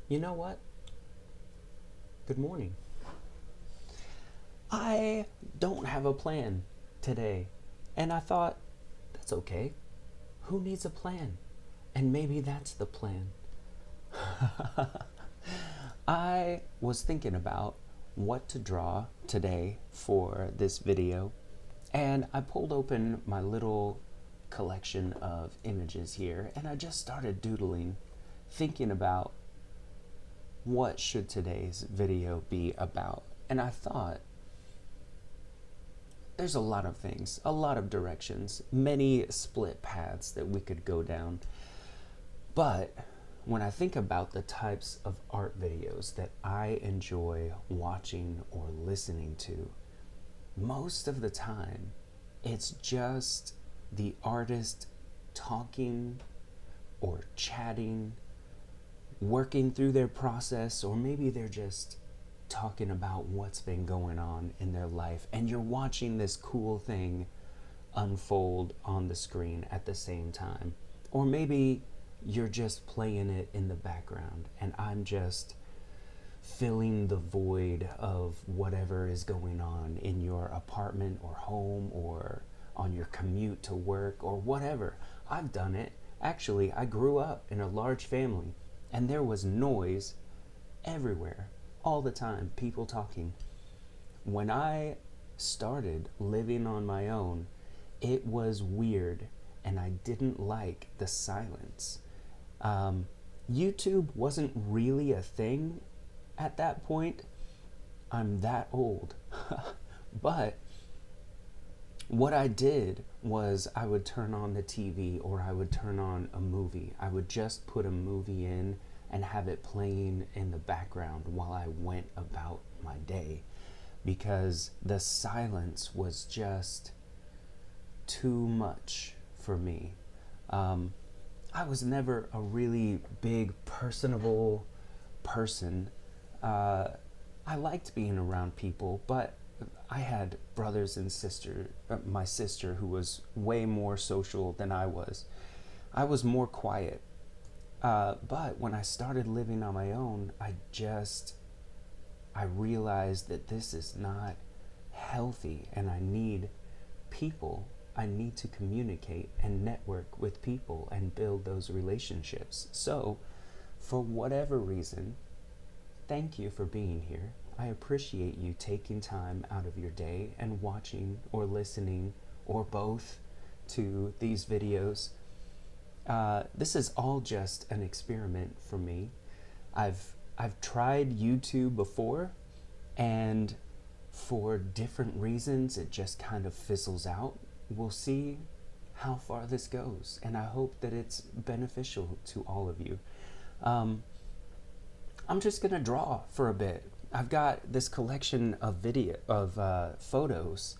You know what? Good morning. I don't have a plan today. And I thought, that's okay. Who needs a plan? And maybe that's the plan. I was thinking about what to draw today for this video, and I pulled open my little collection of images here and I just started doodling, thinking about what should today's video be about. And I thought there's a lot of things, a lot of directions, many split paths that we could go down. But when I think about the types of art videos that I enjoy watching or listening to, most of the time it's just the artist talking or chatting, working through their process, or maybe they're just talking about what's been going on in their life, and you're watching this cool thing unfold on the screen at the same time. Or maybe you're just playing it in the background, and I'm just filling the void of whatever is going on in your apartment or home or on your commute to work or whatever. I've done it. Actually, I grew up in a large family, and there was noise everywhere, all the time, people talking. When I started living on my own, it was weird, and I didn't like the silence. Um, YouTube wasn't really a thing at that point. I'm that old. But what I did was I would turn on the TV or I would turn on a movie. I would just put a movie in and have it playing in the background while I went about my day, because the silence was just too much for me. Um, I was never a really big, personable person. Uh, I liked being around people, but I had brothers and sisters. My sister, who was way more social than I was. I was more quiet. But when I started living on my own, I realized that this is not healthy, and I need people. I need to communicate and network with people and build those relationships. So, for whatever reason, thank you for being here. I appreciate you taking time out of your day and watching or listening or both to these videos. This is all just an experiment for me. I've tried YouTube before, and for different reasons, it just kind of fizzles out. We'll see how far this goes, and I hope that it's beneficial to all of you. Um, I'm just gonna draw for a bit. I've got this collection of photos,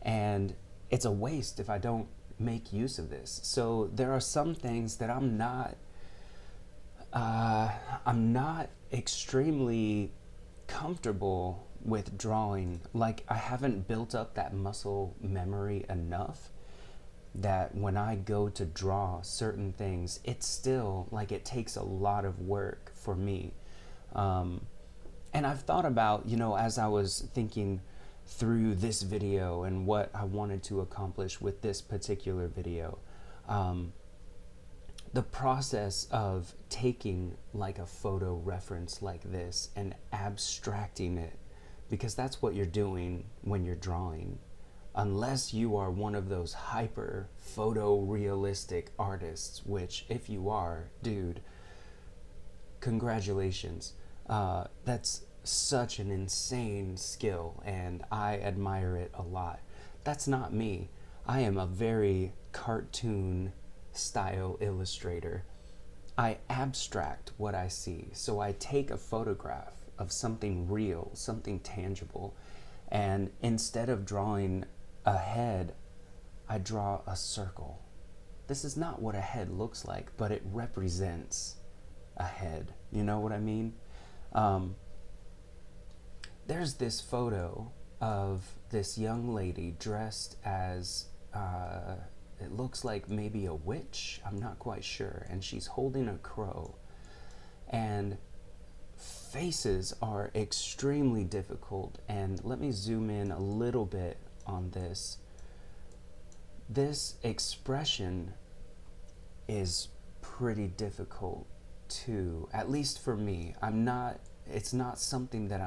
and it's a waste if I don't make use of this. So there are some things that uh, I'm not extremely comfortable with drawing. Like, I haven't built up that muscle memory enough that when I go to draw certain things, it's still like it takes a lot of work for me. Um, and I've thought about, as I was thinking through this video and what I wanted to accomplish with this particular video, um, the process of taking like a photo reference like this and abstracting it, because that's what you're doing when you're drawing. Unless you are one of those hyper photorealistic artists, which if you are, dude, congratulations. That's such an insane skill, and I admire it a lot. That's not me. I am a very cartoon style illustrator. I abstract what I see. So I take a photograph of something real, something tangible, and instead of drawing a head, I draw a circle. This is not what a head looks like, but it represents a head. You know what I mean? Um, there's this photo of this young lady dressed as, it looks like maybe a witch. I'm not quite sure. And she's holding a crow. And faces are extremely difficult, and let me zoom in a little bit on this. This expression is pretty difficult too, at least for me. It's not something that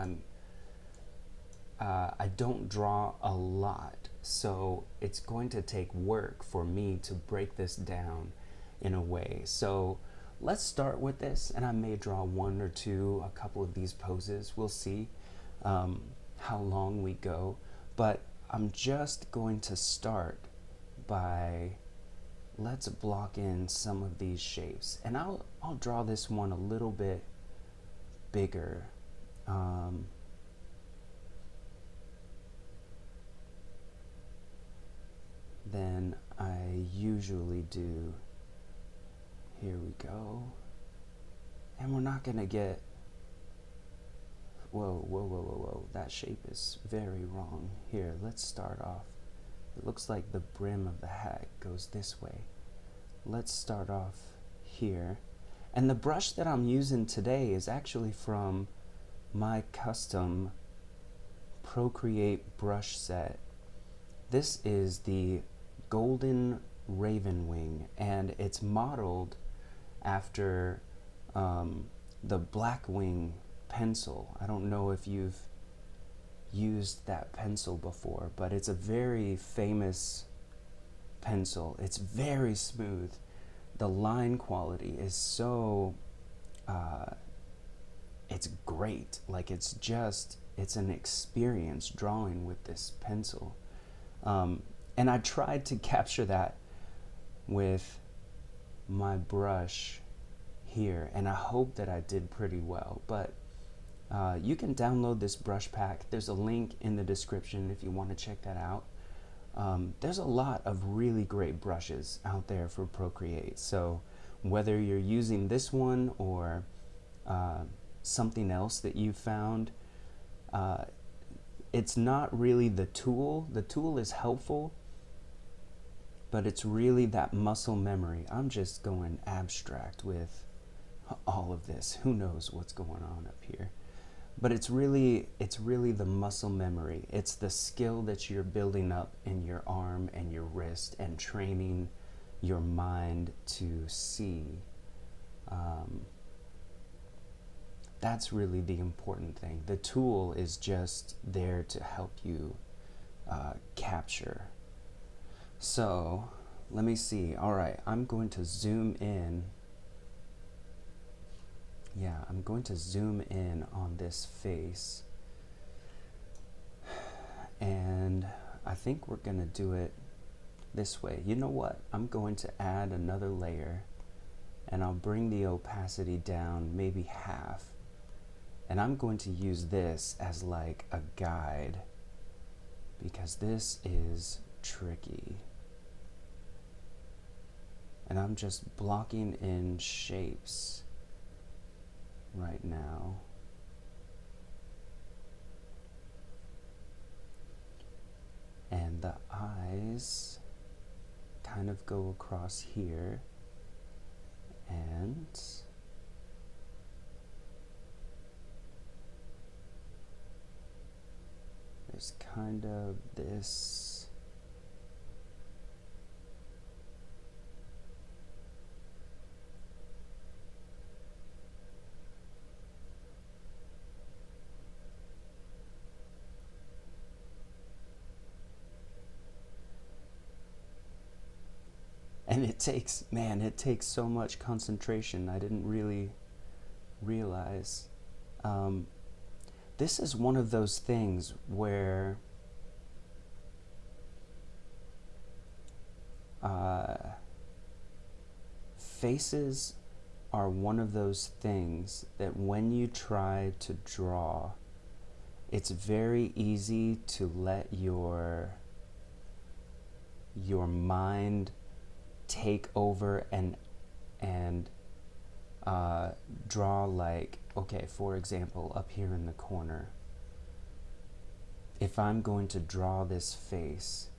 I don't draw a lot, so it's going to take work for me to break this down in a way. So let's start with this, and I may draw one or two, a couple of these poses. We'll see how long we go, but I'm just going to start by, let's block in some of these shapes, and I'll draw this one a little bit bigger. Than I usually do. Here we go. And we're not gonna get, whoa, that shape is very wrong. Here, let's start off. It looks like the brim of the hat goes this way. Let's start off here. And the brush that I'm using today is actually from my custom Procreate brush set. This is the Golden Ravenwing, and it's modeled after the Blackwing pencil. I don't know if you've used that pencil before, but it's a very famous pencil. It's very smooth. The line quality is so it's great. Like, it's an experience drawing with this pencil. And I tried to capture that with my brush here, and I hope that I did pretty well. But you can download this brush pack. There's a link in the description if you want to check that out. There's a lot of really great brushes out there for Procreate. So whether you're using this one or something else that you found, it's not really the tool. The tool is helpful, but it's really that muscle memory. I'm just going abstract with all of this. Who knows what's going on up here? But it's really the muscle memory. It's the skill that you're building up in your arm and your wrist and training your mind to see. That's really the important thing. The tool is just there to help you capture. So let me see. All right, I'm going to zoom in. Yeah, I'm going to zoom in on this face. And I think we're going to do it this way. You know what? I'm going to add another layer, and I'll bring the opacity down maybe half. And I'm going to use this as like a guide, because this is tricky. And I'm just blocking in shapes right now. And the eyes kind of go across here, and there's kind of this and it takes so much concentration. I didn't really realize. This is one of those things where faces are one of those things that when you try to draw, it's very easy to let your mind take over and draw, like, okay, for example, up here in the corner, if I'm going to draw this face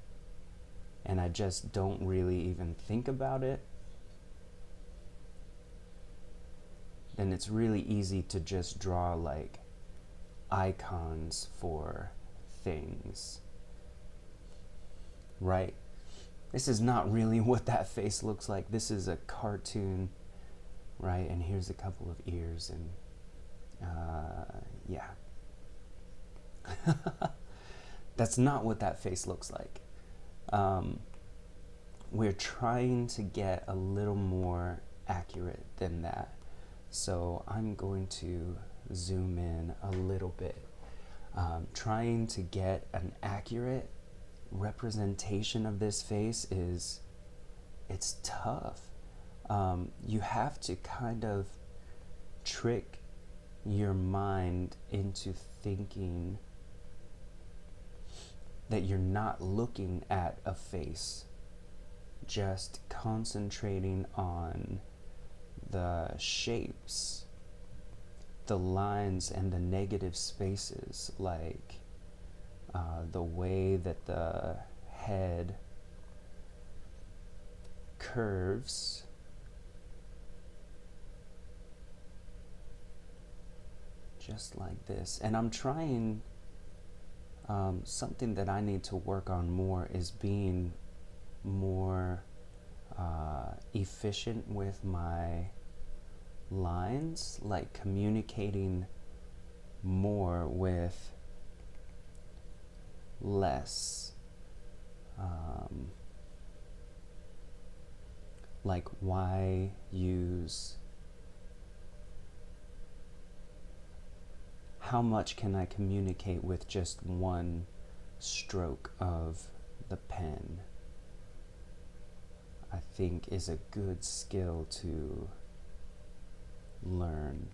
and I just don't really even think about it, and it's really easy to just draw like icons for things, right? This is not really what that face looks like. This is a cartoon, right? And here's a couple of ears, and yeah. That's not what that face looks like. We're trying to get a little more accurate than that. So I'm going to zoom in a little bit. Trying to get an accurate representation of this face it's tough. You have to kind of trick your mind into thinking that you're not looking at a face, just concentrating on the shapes, the lines, and the negative spaces, like the way that the head curves, just like this. And I'm trying, something that I need to work on more is being more efficient with my lines, like communicating more with less. Like, why use, how much can I communicate with just one stroke of the pen? I think is a good skill to learn.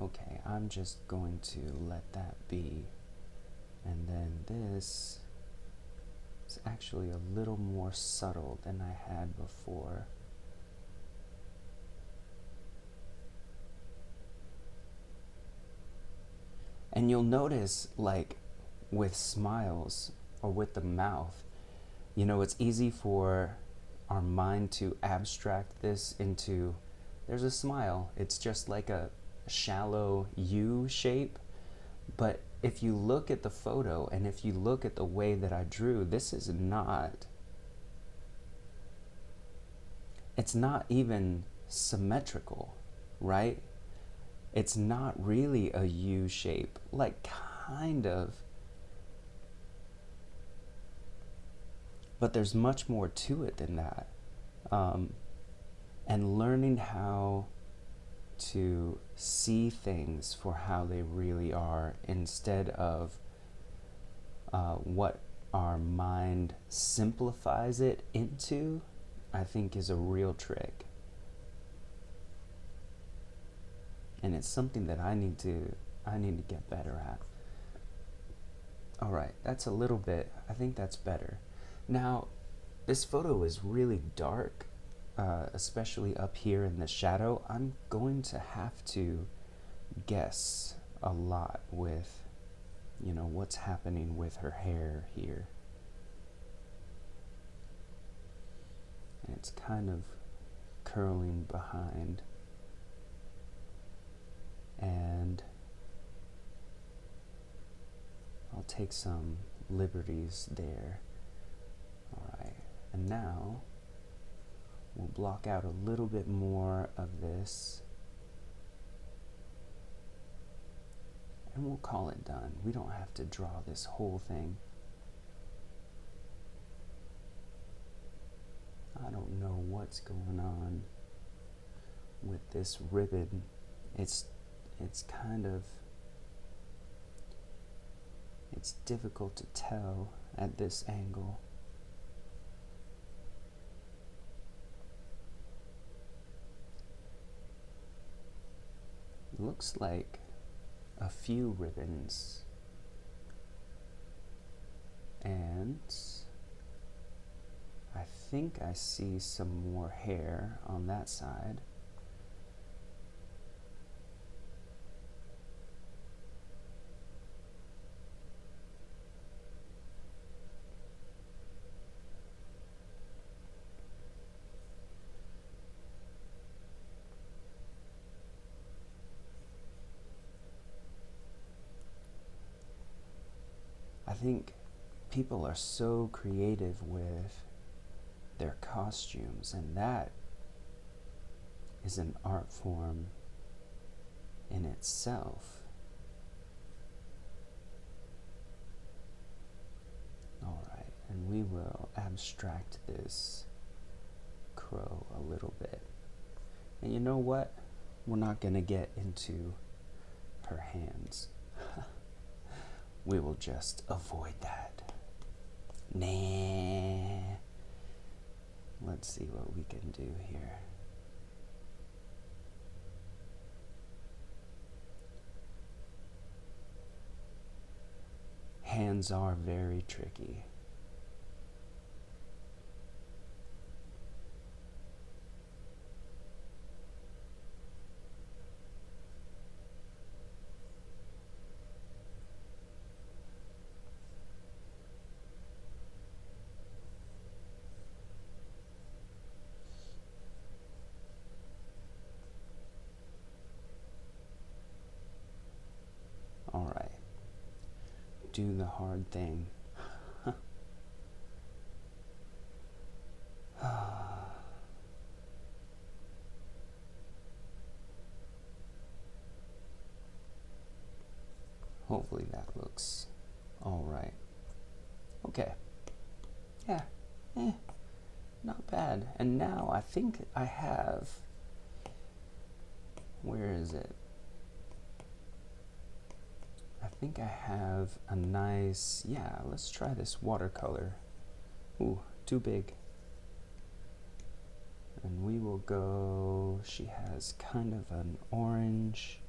Okay, I'm just going to let that be. And then this is actually a little more subtle than I had before. And you'll notice, like with smiles or with the mouth, you know, it's easy for our mind to abstract this into, there's a smile. It's just like a shallow U shape. But if you look at the photo and if you look at the way that I drew, this is not, it's not even symmetrical, right? It's not really a U shape, like kind of, but there's much more to it than that. And learning how to see things for how they really are instead of what our mind simplifies it into, I think is a real trick. And it's something that I need to get better at. All right, that's a little bit, I think that's better. Now, this photo is really dark, especially up here in the shadow. I'm going to have to guess a lot with, you know, what's happening with her hair here. And it's kind of curling behind. And I'll take some liberties there. All right, and now we'll block out a little bit more of this, and we'll call it done. We don't have to draw this whole thing. I don't know what's going on with this ribbon. It's kind of, it's difficult to tell at this angle. Looks like a few ribbons, and I think I see some more hair on that side. think people are so creative with their costumes, and that is an art form in itself. Alright, and we will abstract this crow a little bit. And you know what? We're not going to get into her hands. We will just avoid that. Nah. Let's see what we can do here. Hands are very tricky. All right. Do the hard thing. Hopefully that looks all right. Okay. Yeah. Not bad. And now I think I have, where is it? I think I have a nice, yeah, let's try this watercolor. Ooh, too big. And we will go, she has kind of an orange.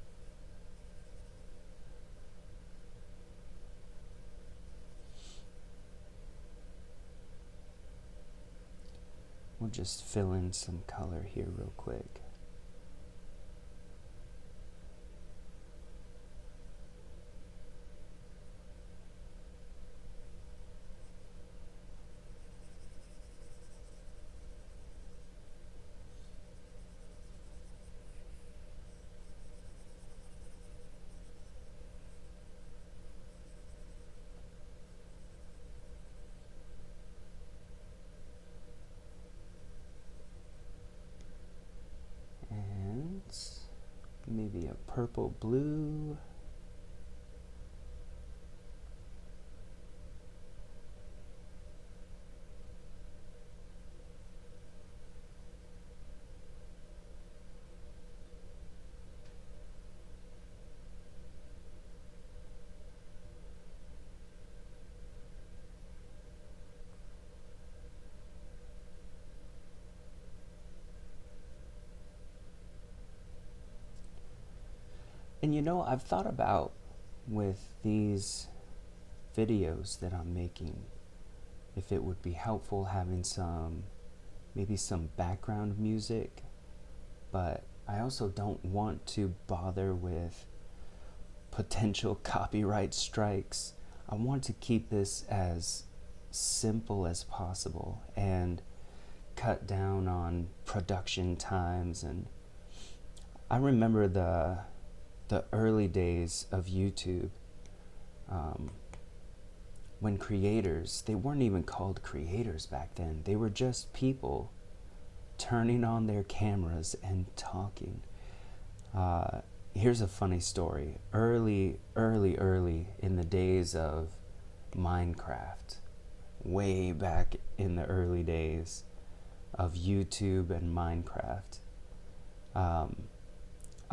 We'll just fill in some color here real quick. Maybe a purple blue. And you know, I've thought about with these videos that I'm making, if it would be helpful having maybe some background music, but I also don't want to bother with potential copyright strikes. I want to keep this as simple as possible and cut down on production times. And I remember the early days of YouTube, when creators, they weren't even called creators back then. They were just people turning on their cameras and talking. Here's a funny story. Early in the days of Minecraft, way back in the early days of YouTube and Minecraft,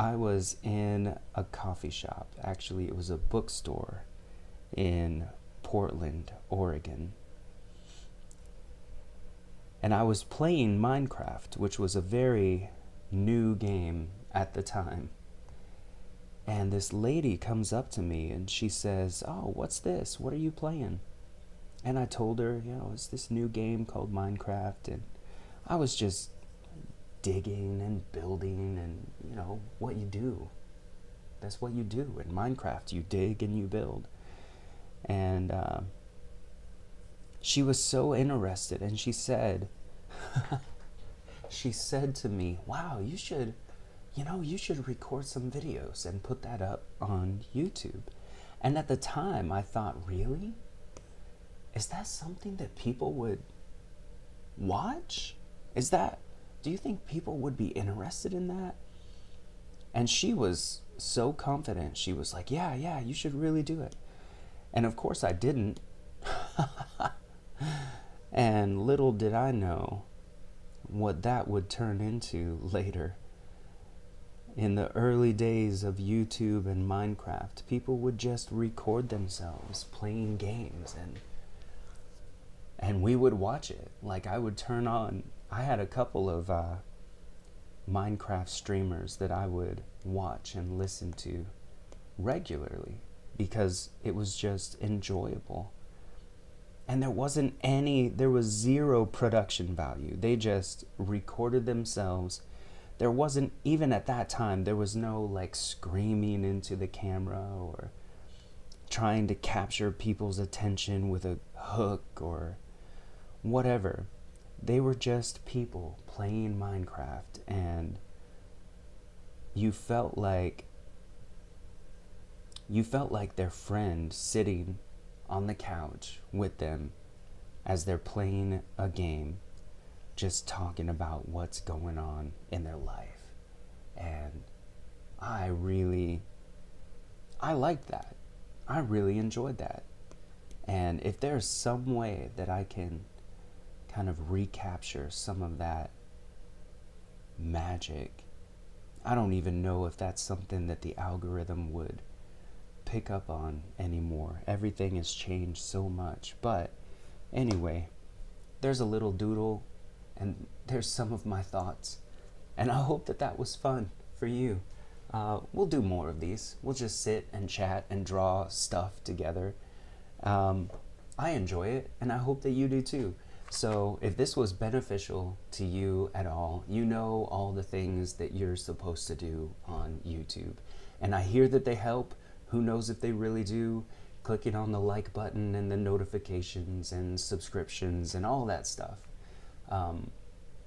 I was in a coffee shop. Actually, it was a bookstore in Portland, Oregon. And I was playing Minecraft, which was a very new game at the time. And this lady comes up to me and she says, "Oh, what's this? What are you playing?" And I told her, it's this new game called Minecraft. And I was just digging and building and, what you do. That's what you do in Minecraft. You dig and you build. And she was so interested, and she said, she said to me, "Wow, you should record some videos and put that up on YouTube." And at the time, I thought, really? is that something that people would watch? Do you think people would be interested in that? And she was so confident. She was like, yeah, you should really do it. And of course I didn't. And little did I know what that would turn into later. In the early days of YouTube and Minecraft, people would just record themselves playing games, and we would watch it. Like, I would turn on, I had a couple of Minecraft streamers that I would watch and listen to regularly because it was just enjoyable. And there was zero production value. They just recorded themselves. There wasn't, even at that time, there was no like screaming into the camera or trying to capture people's attention with a hook or whatever. They were just people playing Minecraft, and you felt like their friend sitting on the couch with them as they're playing a game, just talking about what's going on in their life. And I liked that. I really enjoyed that. And if there's some way that I can kind of recapture some of that magic, I don't even know if that's something that the algorithm would pick up on anymore. Everything has changed so much. But anyway, there's a little doodle, and there's some of my thoughts, and I hope that was fun for you. We'll do more of these. We'll just sit and chat and draw stuff together. I enjoy it, and I hope that you do too. So if this was beneficial to you at all, you know all the things that you're supposed to do on YouTube, and I hear that they help. Who knows if they really do? Clicking on the like button and the notifications and subscriptions and all that stuff.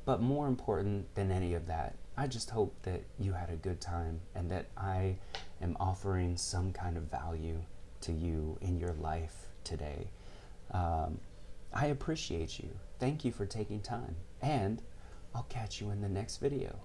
But more important than any of that, I just hope that you had a good time and that I am offering some kind of value to you in your life today. I appreciate you. Thank you for taking time, and I'll catch you in the next video.